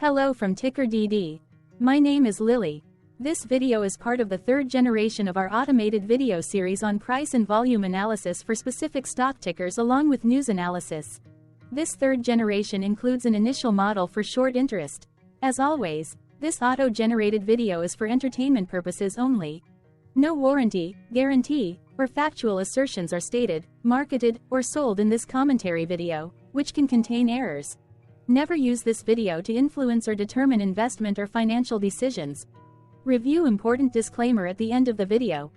Hello from TickerDD. My name is Lily. This video is part of the third generation of our automated video series on price and volume analysis for specific stock tickers along with news analysis. This third generation includes an initial model for short interest. As always, this auto-generated video is for entertainment purposes only. No warranty, guarantee, or factual assertions are stated, marketed, or sold in this commentary video, which can contain errors. Never use this video to influence or determine investment or financial decisions. Review important disclaimer at the end of the video.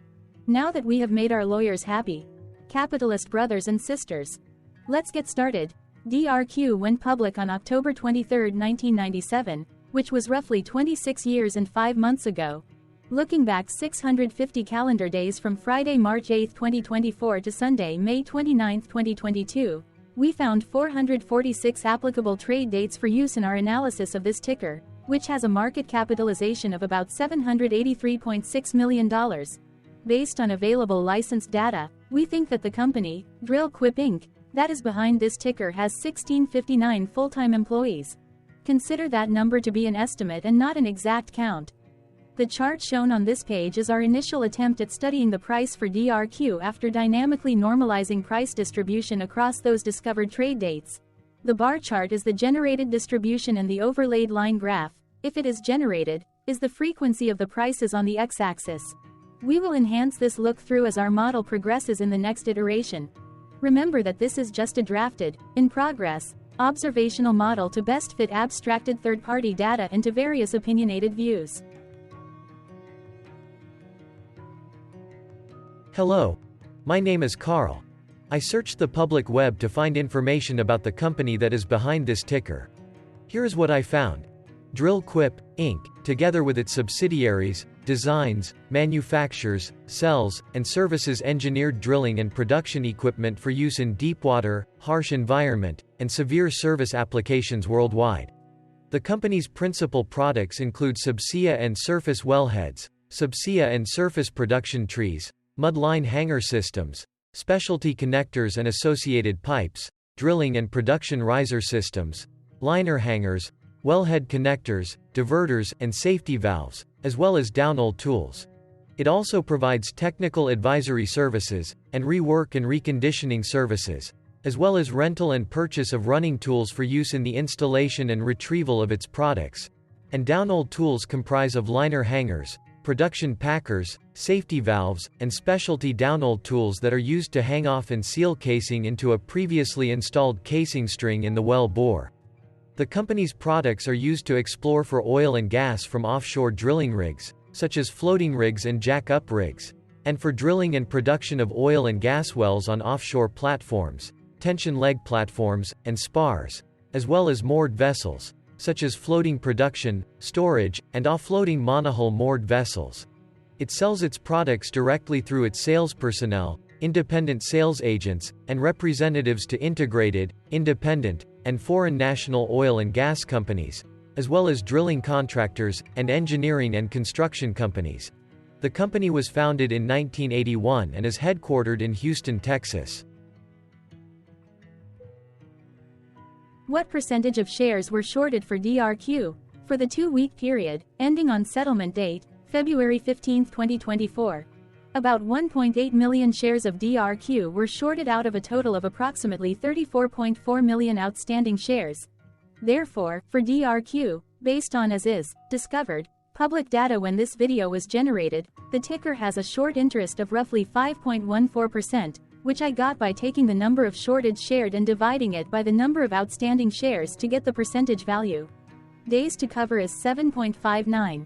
Now that we have made our lawyers happy, capitalist brothers and sisters, let's get started. DRQ went public on October 23, 1997, which was roughly 26 years and 5 months ago. Looking back 650 calendar days from Friday, March 8, 2024 to Sunday, May 29, 2022, we found 446 applicable trade dates for use in our analysis of this ticker, which has a market capitalization of about $783.6 million. Based on available licensed data, we think that the company, DRQ Inc., that is behind this ticker has 1659 full-time employees. Consider that number to be an estimate and not an exact count. The chart shown on this page is our initial attempt at studying the price for DRQ after dynamically normalizing price distribution across those discovered trade dates. The bar chart is the generated distribution and the overlaid line graph, if it is generated, is the frequency of the prices on the x-axis. We will enhance this look-through as our model progresses in the next iteration. Remember that this is just a drafted, in progress, observational model to best fit abstracted third-party data into various opinionated views. Hello. My name is Carl. I searched the public web to find information about the company that is behind this ticker. Here is what I found. DRQ Inc., together with its subsidiaries, designs, manufactures, sells, and services engineered drilling and production equipment for use in deepwater, harsh environment, and severe service applications worldwide. The company's principal products include subsea and surface wellheads, subsea and surface production trees, mudline hanger systems, specialty connectors and associated pipes, drilling and production riser systems, liner hangers, wellhead connectors, diverters, and safety valves, as well as downhole tools. It also provides technical advisory services, and rework and reconditioning services, as well as rental and purchase of running tools for use in the installation and retrieval of its products. And downhole tools comprise of liner hangers, production packers, safety valves, and specialty downhole tools that are used to hang off and seal casing into a previously installed casing string in the well bore. The company's products are used to explore for oil and gas from offshore drilling rigs, such as floating rigs and jack-up rigs, and for drilling and production of oil and gas wells on offshore platforms, tension leg platforms, and spars, as well as moored vessels, such as floating production, storage, and offloading monohull moored vessels. It sells its products directly through its sales personnel, independent sales agents, and representatives to integrated, independent, and foreign national oil and gas companies, as well as drilling contractors, and engineering and construction companies. The company was founded in 1981 and is headquartered in Houston, Texas. What percentage of shares were shorted for DRQ? For the 2-week period, ending on settlement date, February 15, 2024. About 1.8 million shares of DRQ were shorted out of a total of approximately 34.4 million outstanding shares. Therefore, for DRQ, based on as is, discovered, public data when this video was generated, the ticker has a short interest of roughly 5.14%, which I got by taking the number of shorted shared and dividing it by the number of outstanding shares to get the percentage value. Days to cover is 7.59.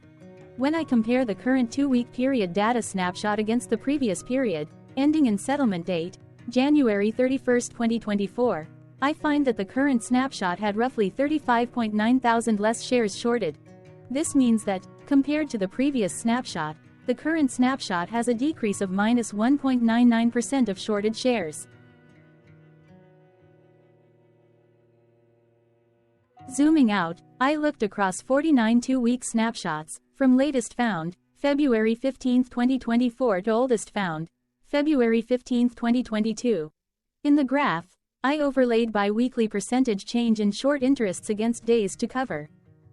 When I compare the current 2-week period data snapshot against the previous period, ending in settlement date, January 31, 2024, I find that the current snapshot had roughly 35.9 thousand less shares shorted. This means that, compared to the previous snapshot, the current snapshot has a decrease of minus 1.99% of shorted shares. Zooming out, I looked across 49 2-week snapshots, from latest found, February 15, 2024 to oldest found, February 15, 2022. In the graph, I overlaid bi-weekly percentage change in short interests against days to cover.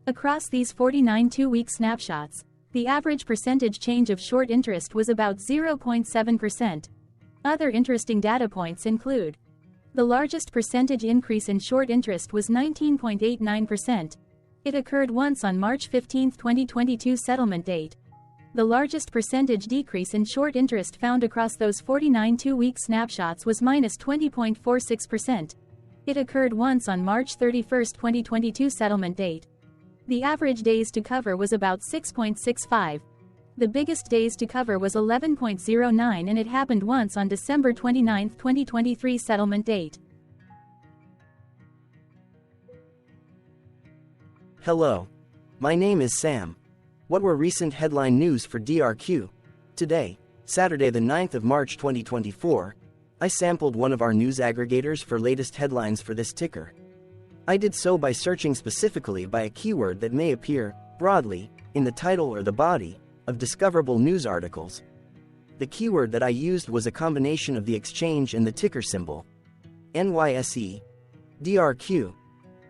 Across these 49 two-week snapshots, the average percentage change of short interest was about 0.7%. Other interesting data points include: the largest percentage increase in short interest was 19.89%. It occurred once on March 15, 2022 settlement date. The largest percentage decrease in short interest found across those 49 two-week snapshots was -20.46%. It occurred once on March 31, 2022 settlement date. The average days to cover was about 6.65. The biggest days to cover was 11.09, and it happened once on December 29, 2023 settlement date. Hello. My name is Sam. What were recent headline news for DRQ? Today, Saturday the 9th of March 2024, I sampled one of our news aggregators for latest headlines for this ticker. I did so by searching specifically by a keyword that may appear, broadly, in the title or the body of discoverable news articles. The keyword that I used was a combination of the exchange and the ticker symbol, NYSE. DRQ.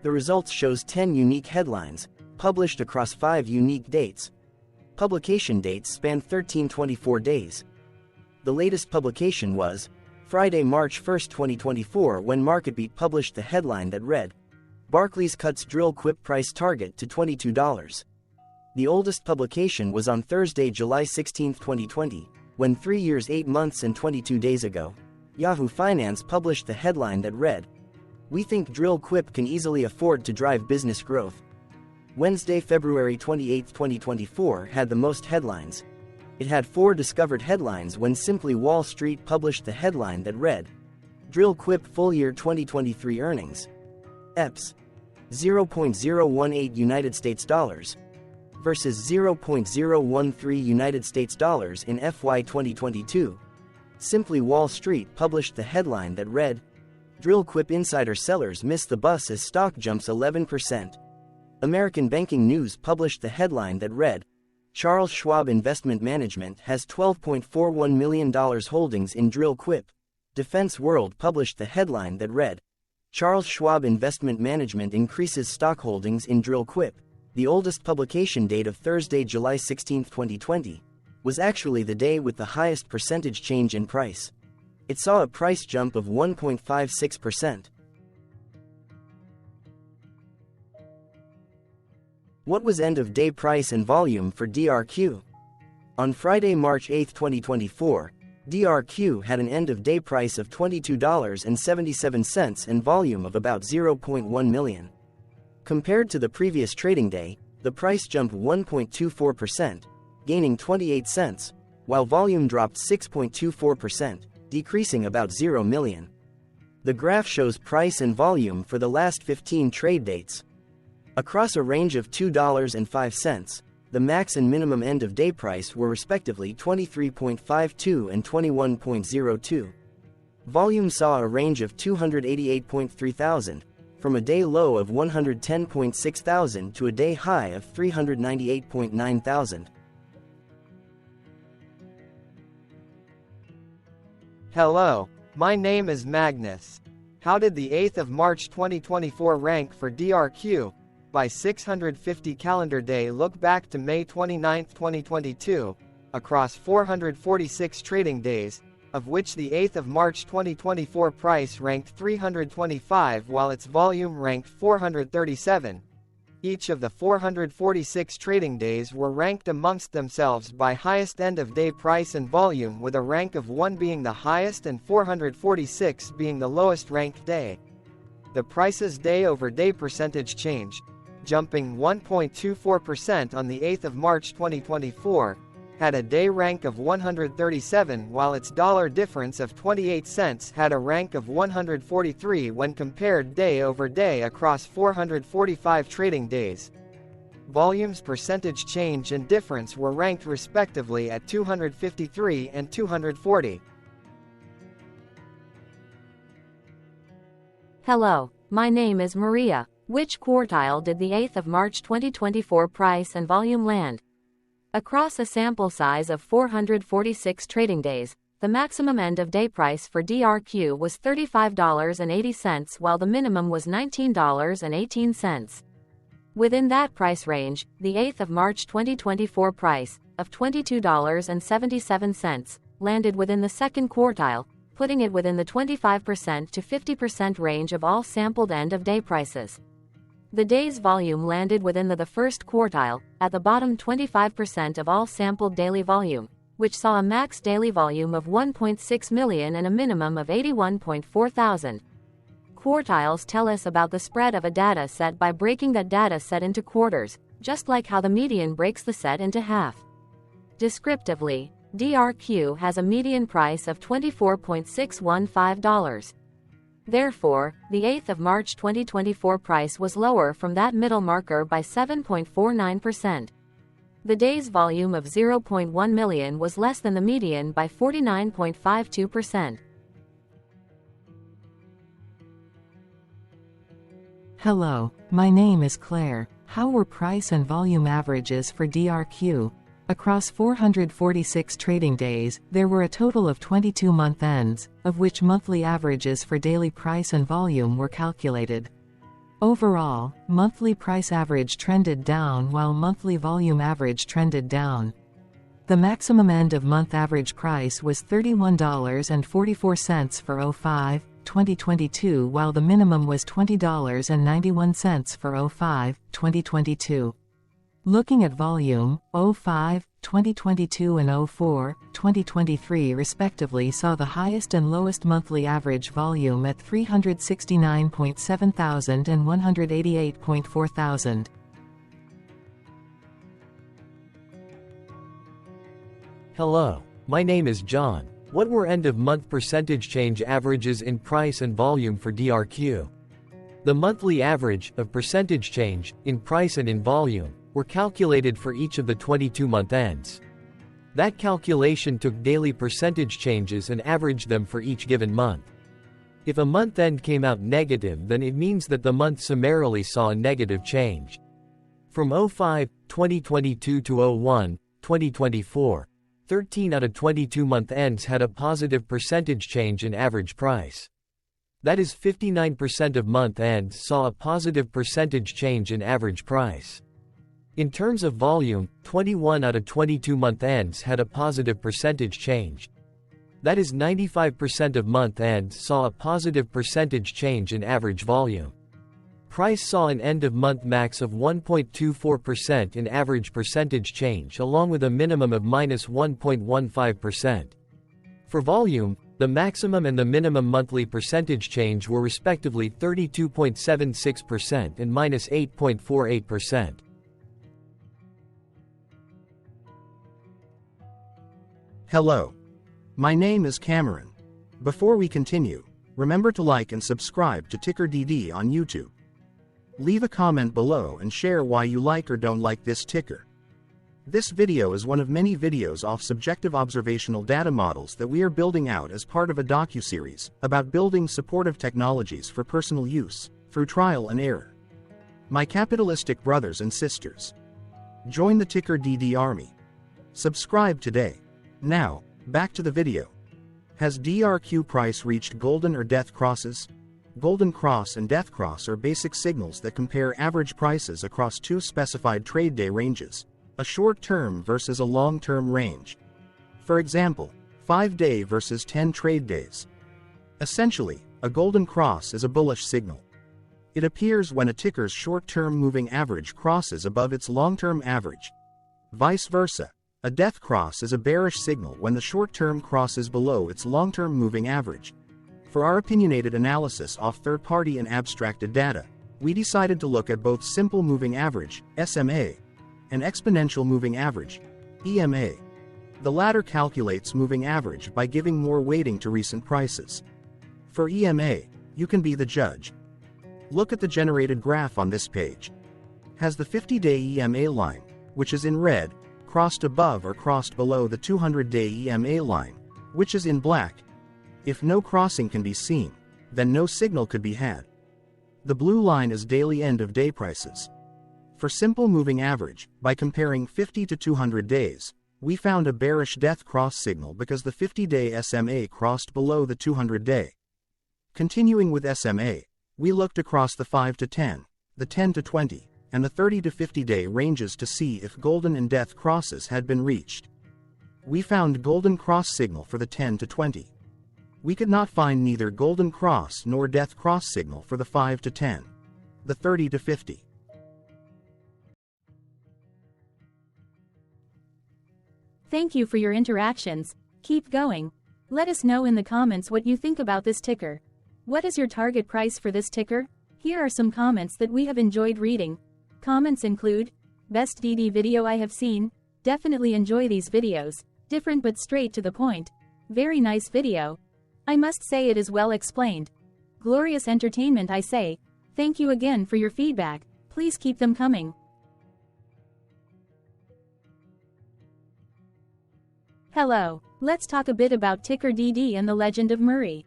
The results shows 10 unique headlines, published across 5 unique dates. Publication dates span 13-24 days. The latest publication was Friday, March 1, 2024, when MarketBeat published the headline that read, Barclays cuts drill quip price target to $22. The oldest publication was on Thursday, July 16, 2020, when 3 years, 8 months and 22 days ago, Yahoo Finance published the headline that read, We think drill quip can easily afford to drive business growth. Wednesday, February 28, 2024 had the most headlines. It had 4 discovered headlines when Simply Wall Street published the headline that read, Drill quip full year 2023 earnings. EPS. 0.018 United States dollars versus 0.013 United States dollars in FY 2022. Simply Wall Street published the headline that read, Drill quip insider sellers miss the bus as stock jumps 11%. American Banking News published the headline that read, Charles Schwab Investment Management has $12.41 million holdings in Drill quip. Defense World published the headline that read, Charles Schwab Investment Management increases stock holdings in Drill quip. The oldest publication date of Thursday, July 16, 2020, was actually the day with the highest percentage change in price. It saw a price jump of 1.56%. What was end-of-day price and volume for DRQ? On Friday, March 8, 2024, DRQ had an end-of-day price of $22.77 and volume of about 0.1 million. Compared to the previous trading day, the price jumped 1.24%, gaining 28 cents, while volume dropped 6.24%, decreasing about 0 million. The graph shows price and volume for the last 15 trade dates. Across a range of $2.05, the max and minimum end-of-day price were respectively 23.52 and 21.02. Volume saw a range of 288.3 thousand, from a day low of 110.6 thousand to a day high of 398.9 thousand. Hello, my name is Magnus. How did the 8th of March 2024 rank for DRQ? By 650 calendar day look back to May 29, 2022, across 446 trading days, of which the 8th of March 2024 price ranked 325 while its volume ranked 437. Each of the 446 trading days were ranked amongst themselves by highest end-of-day price and volume, with a rank of 1 being the highest and 446 being the lowest ranked day. The price's day-over-day percentage change, jumping 1.24% on the 8th of March 2024, had a day rank of 137 while its dollar difference of 28 cents had a rank of 143 when compared day over day across 445 trading days. Volume's percentage change and difference were ranked respectively at 253 and 240. Hello, my name is Maria. Which quartile did the 8th of March 2024 price and volume land? Across a sample size of 446 trading days, the maximum end-of-day price for DRQ was $35.80 while the minimum was $19.18. Within that price range, the 8th of March 2024 price, of $22.77, landed within the second quartile, putting it within the 25% to 50% range of all sampled end-of-day prices. The day's volume landed within the first quartile, at the bottom 25% of all sampled daily volume, which saw a max daily volume of 1.6 million and a minimum of 81.4 thousand. Quartiles tell us about the spread of a data set by breaking that data set into quarters, just like how the median breaks the set into half. Descriptively, DRQ has a median price of $24.615. Therefore, the 8th of March 2024 price was lower from that middle marker by 7.49%. The day's volume of 0.1 million was less than the median by 49.52%. Hello, my name is Claire. How were price and volume averages for DRQ? Across 446 trading days, there were a total of 22 month ends, of which monthly averages for daily price and volume were calculated. Overall, monthly price average trended down while monthly volume average trended down. The maximum end of month average price was $31.44 for 05/2022, while the minimum was $20.91 for 05/2022. Looking at volume, 05/2022 and 04/2023 respectively saw the highest and lowest monthly average volume at 369.7 thousand and 188.4 thousand. Hello, my name is John. What were end-of-month percentage change averages in price and volume for DRQ? The monthly average of percentage change in price and in volume were calculated for each of the 22 month ends. That calculation took daily percentage changes and averaged them for each given month. If a month end came out negative, then it means that the month summarily saw a negative change. From 05/2022 to 01/2024, 13 out of 22 month ends had a positive percentage change in average price. That is, 59% of month ends saw a positive percentage change in average price. In terms of volume, 21 out of 22 month ends had a positive percentage change. That is, 95% of month ends saw a positive percentage change in average volume. Price saw an end-of-month max of 1.24% in average percentage change, along with a minimum of -1.15%. For volume, the maximum and the minimum monthly percentage change were respectively 32.76% and -8.48%. Hello. My name is Cameron. Before we continue, remember to like and subscribe to TickerDD on YouTube. Leave a comment below and share why you like or don't like this ticker. This video is one of many videos off subjective observational data models that we are building out as part of a docu-series about building supportive technologies for personal use, through trial and error. My capitalistic brothers and sisters, join the TickerDD army. Subscribe today. Now, back to the video. Has DRQ price reached golden or death crosses? Golden cross and death cross are basic signals that compare average prices across two specified trade day ranges, a short-term versus a long-term range. For example, 5-day versus 10 trade days. Essentially, a golden cross is a bullish signal. It appears when a ticker's short-term moving average crosses above its long-term average. Vice versa, a death cross is a bearish signal when the short-term crosses below its long-term moving average. For our opinionated analysis off third-party and abstracted data, we decided to look at both simple moving average, SMA, and exponential moving average, EMA. The latter calculates moving average by giving more weighting to recent prices. For EMA, you can be the judge. Look at the generated graph on this page. Has the 50-day EMA line, which is in red, crossed above or crossed below the 200-day EMA line, which is in black? If no crossing can be seen, then no signal could be had. The blue line is daily end-of-day prices. For simple moving average, by comparing 50 to 200 days, we found a bearish death cross signal because the 50-day SMA crossed below the 200-day. Continuing with SMA, we looked across the 5 to 10, the 10 to 20, and the 30 to 50 day ranges to see if golden and death crosses had been reached. We found golden cross signal for the 10 to 20. We could not find neither golden cross nor death cross signal for the 5 to 10. The 30 to 50. Thank you for your interactions. Keep going. Let us know in the comments what you think about this ticker. What is your target price for this ticker? Here are some comments that we have enjoyed reading. Comments include, best DD video I have seen, definitely enjoy these videos, different but straight to the point, very nice video. I must say it is well explained. Glorious entertainment I say, thank you again for your feedback, please keep them coming. Hello, let's talk a bit about TickerDD and the Legend of Murray.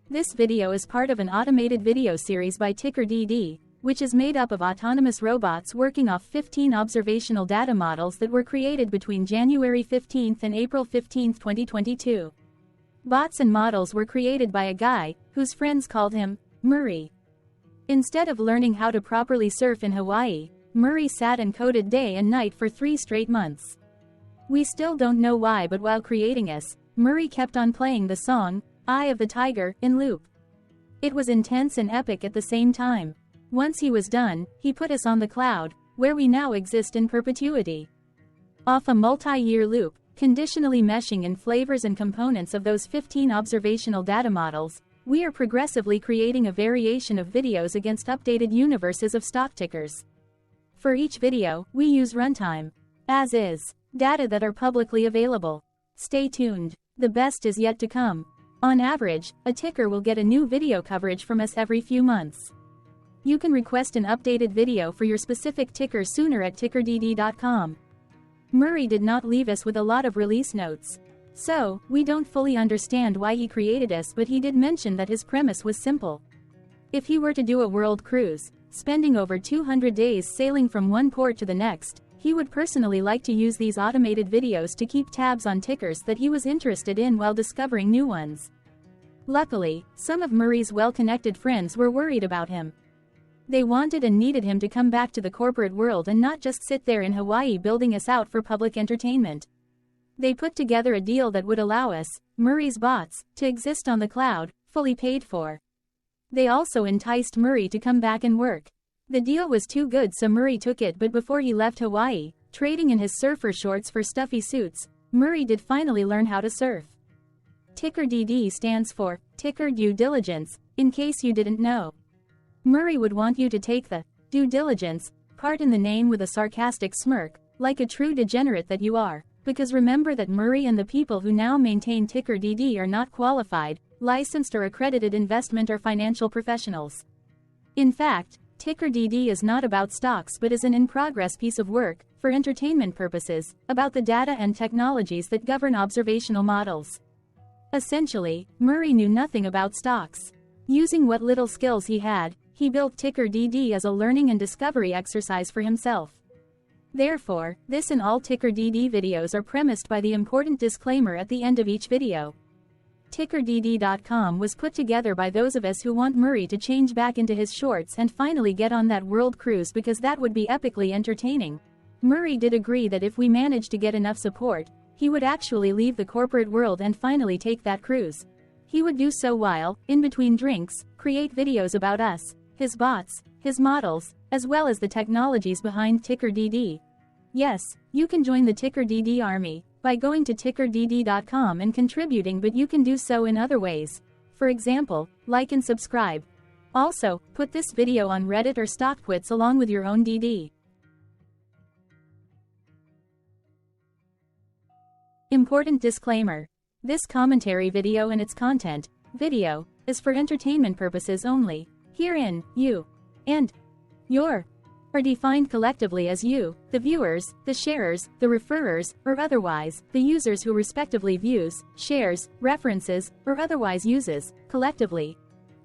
This video is part of an automated video series by TickerDD, which is made up of autonomous robots working off 15 observational data models that were created between January 15 and April 15, 2022. Bots and models were created by a guy, whose friends called him Murray. Instead of learning how to properly surf in Hawaii, Murray sat and coded day and night for 3 straight months. We still don't know why, but while creating us, Murray kept on playing the song, Eye of the Tiger, in loop. It was intense and epic at the same time. Once he was done, he put us on the cloud, where we now exist in perpetuity. Off a multi-year loop, conditionally meshing in flavors and components of those 15 observational data models, we are progressively creating a variation of videos against updated universes of stock tickers. For each video, we use runtime, as is, data that are publicly available. Stay tuned, the best is yet to come. On average, a ticker will get a new video coverage from us every few months. You can request an updated video for your specific ticker sooner at TickerDD.com. Murray did not leave us with a lot of release notes. So, we don't fully understand why he created us, but he did mention that his premise was simple. If he were to do a world cruise, spending over 200 days sailing from one port to the next, he would personally like to use these automated videos to keep tabs on tickers that he was interested in while discovering new ones. Luckily, some of Murray's well-connected friends were worried about him. They wanted and needed him to come back to the corporate world and not just sit there in Hawaii building us out for public entertainment. They put together a deal that would allow us, Murray's bots, to exist on the cloud, fully paid for. They also enticed Murray to come back and work. The deal was too good, so Murray took it, but before he left Hawaii, trading in his surfer shorts for stuffy suits, Murray did finally learn how to surf. TickerDD stands for Ticker Due Diligence, in case you didn't know. Murray would want you to take the due diligence part in the name with a sarcastic smirk, like a true degenerate that you are, because remember that Murray and the people who now maintain TickerDD are not qualified, licensed or accredited investment or financial professionals. In fact, TickerDD is not about stocks but is an in-progress piece of work, for entertainment purposes, about the data and technologies that govern observational models. Essentially, Murray knew nothing about stocks. Using what little skills he had, he built TickerDD as a learning and discovery exercise for himself. Therefore, this and all TickerDD videos are premised by the important disclaimer at the end of each video. TickerDD.com was put together by those of us who want Murray to change back into his shorts and finally get on that world cruise, because that would be epically entertaining. Murray did agree that if we managed to get enough support, he would actually leave the corporate world and finally take that cruise. He would do so while, in between drinks, create videos about us, his bots, his models, as well as the technologies behind TickerDD. Yes, you can join the TickerDD army by going to TickerDD.com and contributing, but you can do so in other ways. For example, like and subscribe. Also, put this video on Reddit or StockTwits along with your own DD. Important disclaimer. This commentary video and its content, video, is for entertainment purposes only. Herein, you and your are defined collectively as you, the viewers, the sharers, the referrers, or otherwise, the users who respectively views, shares, references, or otherwise uses, collectively,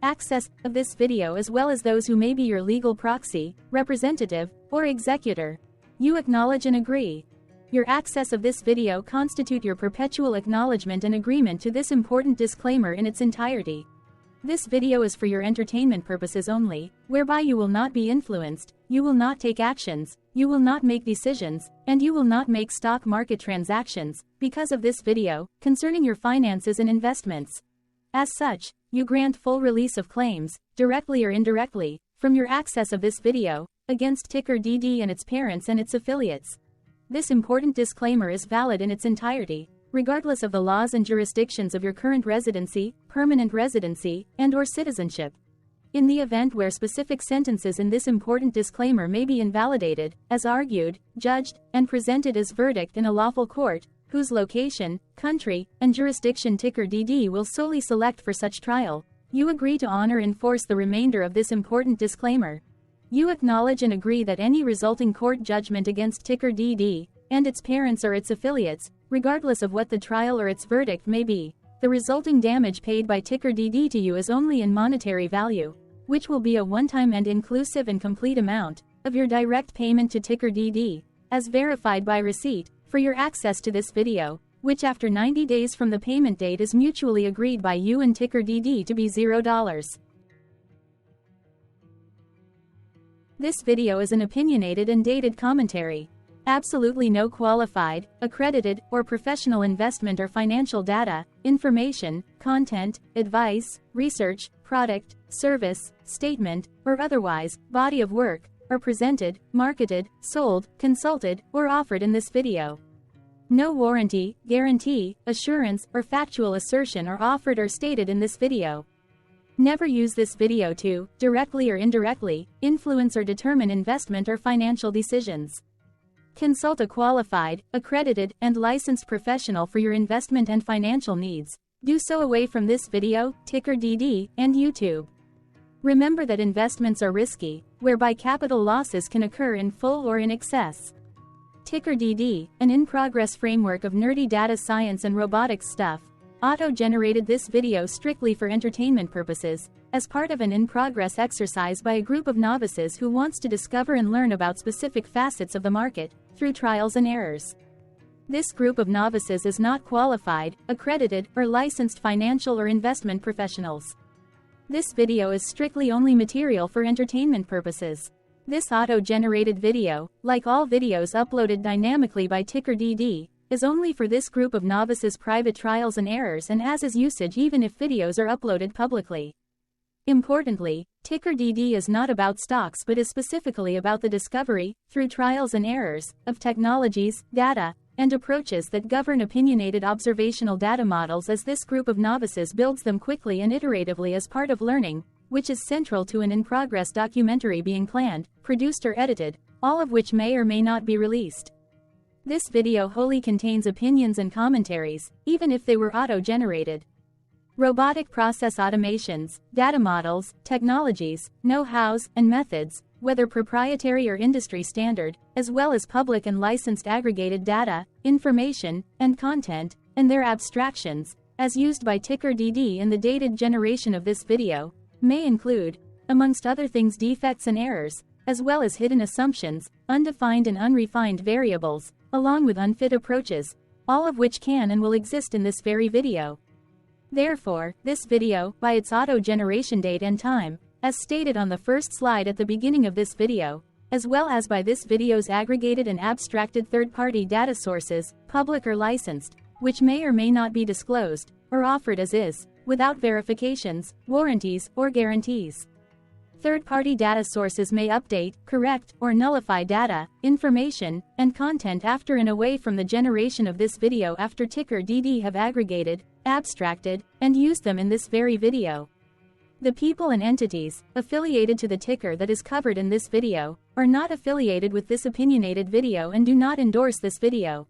access of this video, as well as those who may be your legal proxy, representative, or executor. You acknowledge and agree. Your access of this video constitute your perpetual acknowledgement and agreement to this important disclaimer in its entirety. This video is for your entertainment purposes only. whereby you will not be influenced, you will not take actions, you will not make decisions, and you will not make stock market transactions, because of this video, concerning your finances and investments. As such, you grant full release of claims, directly or indirectly, from your access of this video, against TickerDD and its parents and its affiliates. This important disclaimer is valid in its entirety, regardless of the laws and jurisdictions of your current residency, permanent residency, and/or citizenship. In the event where specific sentences in this important disclaimer may be invalidated, as argued, judged, and presented as verdict in a lawful court, whose location, country, and jurisdiction TickerDD will solely select for such trial, you agree to honor and enforce the remainder of this important disclaimer. You acknowledge and agree that any resulting court judgment against TickerDD, and its parents or its affiliates, regardless of what the trial or its verdict may be, the resulting damage paid by TickerDD to you is only in monetary value, which will be a one-time and inclusive and complete amount of your direct payment to TickerDD, as verified by receipt, for your access to this video, which after 90 days from the payment date is mutually agreed by you and TickerDD to be $0. This video is an opinionated and dated commentary. Absolutely no qualified, accredited, or professional investment or financial data, information, content, advice, research, product, service, statement, or otherwise, body of work, are presented, marketed, sold, consulted, or offered in this video. No warranty, guarantee, assurance, or factual assertion are offered or stated in this video. Never use this video to, directly or indirectly, influence or determine investment or financial decisions. Consult a qualified, accredited, and licensed professional for your investment and financial needs. Do so away from this video, TickerDD, and YouTube. Remember that investments are risky, whereby capital losses can occur in full or in excess. TickerDD, an in-progress framework of nerdy data science and robotics stuff, auto-generated this video strictly for entertainment purposes, as part of an in-progress exercise by a group of novices who wants to discover and learn about specific facets of the market, through trials and errors. This group of novices is not qualified, accredited, or licensed financial or investment professionals. This video is strictly only material for entertainment purposes. This auto-generated video, like all videos uploaded dynamically by TickerDD, is only for this group of novices' private trials and errors and as is usage even if videos are uploaded publicly. Importantly, TickerDD is not about stocks but is specifically about the discovery, through trials and errors, of technologies, data, and approaches that govern opinionated observational data models as this group of novices builds them quickly and iteratively as part of learning, which is central to an in-progress documentary being planned, produced or edited, all of which may or may not be released. This video wholly contains opinions and commentaries, even if they were auto-generated. Robotic process automations, data models, technologies, know-hows, and methods, whether proprietary or industry standard, as well as public and licensed aggregated data, information, and content, and their abstractions, as used by TickerDD in the dated generation of this video, may include, amongst other things, defects and errors, as well as hidden assumptions, undefined and unrefined variables, along with unfit approaches, all of which can and will exist in this very video. Therefore, this video, by its auto-generation date and time, as stated on the first slide at the beginning of this video, as well as by this video's aggregated and abstracted third-party data sources, public or licensed, which may or may not be disclosed, or offered as is, without verifications, warranties, or guarantees. Third-party data sources may update, correct, or nullify data, information, and content after and away from the generation of this video after TickerDD have aggregated, abstracted, and used them in this very video. The people and entities affiliated to the ticker that is covered in this video are not affiliated with this opinionated video and do not endorse this video.